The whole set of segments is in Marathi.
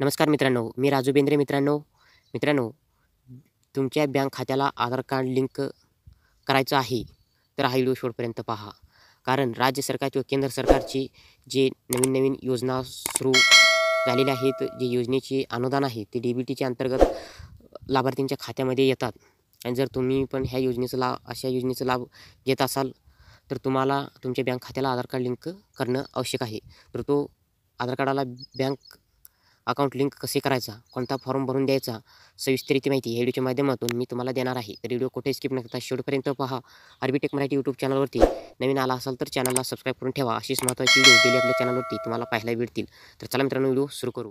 नमस्कार मित्रांनो, मी राजू बेंद्रे. मित्रांनो, तुमच्या बँक खात्याला आधार कार्ड लिंक करायचं आहे, तर हा व्हिडिओ शेवटपर्यंत पहा. कारण राज्य सरकारची व केंद्र सरकारची जे नवीन योजना सुरू झालेल्या आहेत, जे योजनेचे अनुदान आहे ते DBTच्या अंतर्गत लाभार्थींच्या खात्यामध्ये येतात. आणि जर तुम्ही पण अशा योजनेचा लाभ घेत असाल, तर तुम्हाला तुमच्या बँक खात्याला आधार कार्ड लिंक करणं आवश्यक आहे. तर तो आधार कार्डाला बँक अकाउंट लिंक कसे करायचा, कोणता फॉर्म भरून द्यायचा, सविस्तरित माहिती या व्हिडिओच्या माध्यमातून मी तुम्हाला देणार आहे. तर व्हिडिओ कुठे स्किप न करता शेवटपर्यंत पहा. आरबी मराठी यूट्यूब चॅनलवरती नवीन आला असाल तर चॅनलला सबस्क्राईब करून ठेवा. अशीच महत्त्वाची व्हिडिओ डेली आपल्या चॅनलवरती तुम्हाला पाहायला भेटतील. तर चला मित्रांनो, व्हिडिओ सुरू करू.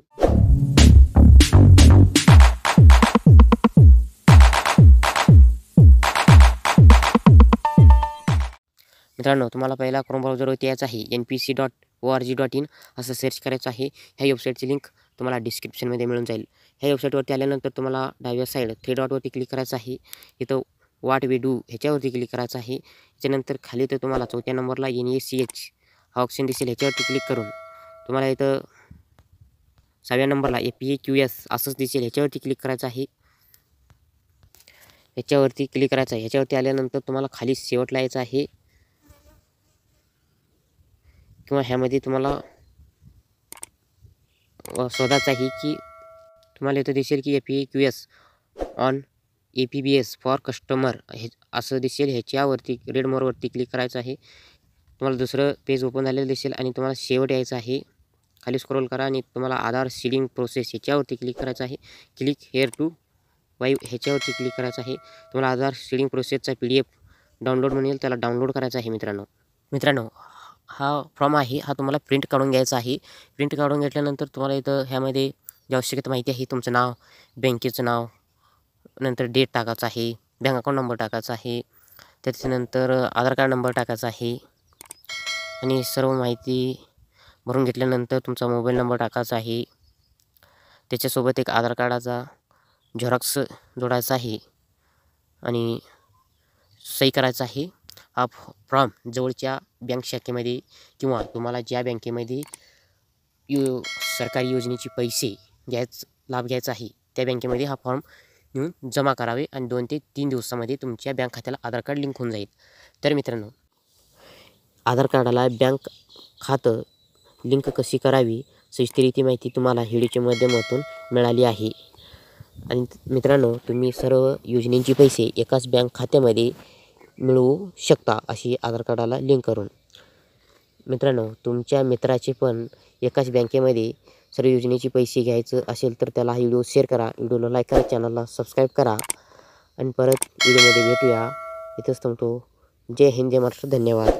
मित्रांनो, तुम्हाला पहिला क्रोम ब्राउझरवरती यायचं आहे. npc.org.in असं सर्च करायचं आहे. ह्या वेबसाईटची लिंक तुम्हाला डिस्क्रिप्शनमध्ये मिळून जाईल. ह्या वेबसाईटवरती आल्यानंतर तुम्हाला डाव्या साईड 3 डॉटवरती क्लिक करायचं आहे. इथं व्हॉट वी डू ह्याच्यावरती क्लिक करायचं आहे. त्याच्यानंतर खाली तर तुम्हाला 4थ्या नंबरला NACH हा ऑप्शन दिसेल. ह्याच्यावरती क्लिक करून तुम्हाला इथं 6व्या नंबरला FAQS असंच दिसेल. ह्याच्यावरती क्लिक करायचं आहे. ह्याच्यावरती क्लिक करायचं आहे. ह्याच्यावरती आल्यानंतर तुम्हाला खाली शेवटला यायचं आहे, किंवा ह्यामध्ये तुम्हाला शोधायचं आहे की तुम्हाला इथं दिसेल की FAQS on APBS for customer हे असं दिसेल. ह्याच्यावरती रेड मोरवरती क्लिक करायचं आहे. तुम्हाला दुसरं पेज ओपन झालेलं दिसेल आणि तुम्हाला शेवट यायचं आहे. खाली स्क्रोल करा आणि तुम्हाला आधार सीडिंग प्रोसेस ह्याच्यावरती क्लिक करायचं आहे. क्लिक हेअर टू वाईव ह्याच्यावरती क्लिक करायचं आहे. तुम्हाला आधार सीडिंग प्रोसेसचा PDF डाउनलोड म्हणेल, त्याला डाउनलोड करायचा आहे. मित्रांनो, हा फॉर्म आहे, हा तुम्हाला प्रिंट काढून घ्यायचा आहे. प्रिंट काढून घेतल्यानंतर तुम्हाला इथं ह्यामध्ये जी आवश्यक माहिती आहे, तुमचं नाव, बँकेचं नाव, नंतर डेट टाकायचं आहे, बँक अकाउंट नंबर टाकायचा आहे, त्याच्यानंतर आधार कार्ड नंबर टाकायचा आहे आणि सर्व माहिती भरून घेतल्यानंतर तुमचा मोबाईल नंबर टाकायचा आहे. त्याच्यासोबत एक आधार कार्डाचा झेरॉक्स जोडायचा आहे आणि सही करायचा आहे. हा फॉर्म जवळच्या बँक शाखेमध्ये किंवा तुम्हाला ज्या बँकेमध्ये सरकारी योजनेचे पैसे लाभ घ्यायचा आहे त्या बँकेमध्ये हा फॉर्म येऊन जमा करावे आणि 2 ते 3 दिवसामध्ये तुमच्या बँक खात्याला आधार कार्ड लिंक होऊन जाईल. तर मित्रांनो, आधार कार्डाला बँक खातं लिंक कशी करावी सविस्तर माहिती तुम्हाला व्हिडिओच्या माध्यमातून मिळाली आहे. आणि मित्रांनो, तुम्ही सर्व योजनेचे पैसे एकाच बँक खात्यामध्ये मिळवू शकता अशी आधार कार्डाला लिंक करून. मित्रांनो, तुमच्या मित्राचे पण एकाच बँकेमध्ये सर्व योजनेचे पैसे घ्यायचं असेल तर त्याला हा व्हिडिओ शेअर करा, व्हिडिओला लाईक करा, चॅनलला सबस्क्राईब करा आणि परत व्हिडिओमध्ये भेटूया. इथंच थांबतो. जय हिंद, जय महाराष्ट्र. धन्यवाद.